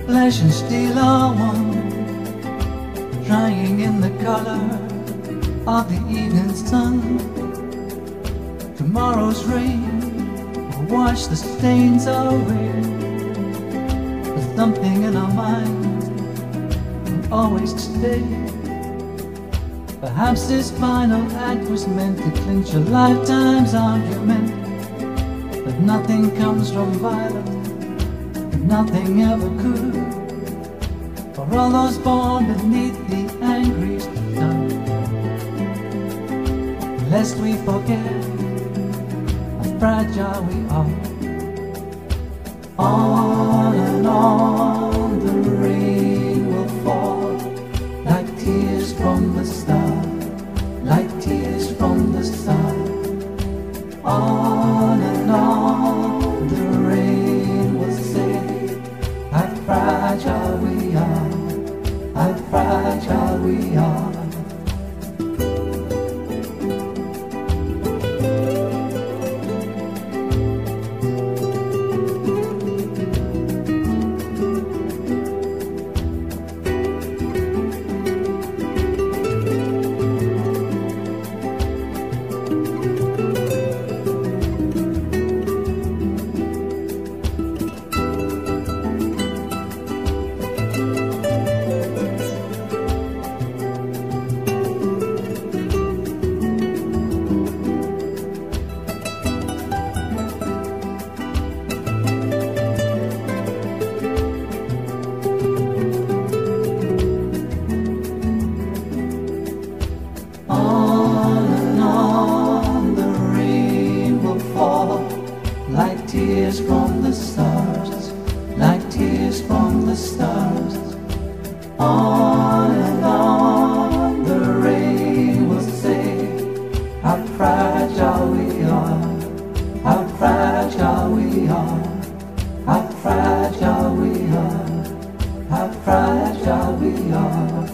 flesh and steel are one, drying in the color of the evening sun. Tomorrow's rain will wash the stains away, but something in our minds will always stay. Perhaps this final act was meant to clinch a lifetime's argument, but nothing comes from violence, and nothing ever could. For all those born beneath the angry sun, lest we forget how fragile we are. On and on the rain will fall, like tears from the star, like tears from the sun. On and on the rain will say how fragile we are, how fragile we are. Like tears from the stars, like tears from the stars. On and on the rain will say how fragile we are, how fragile we are, how fragile we are, how fragile we are.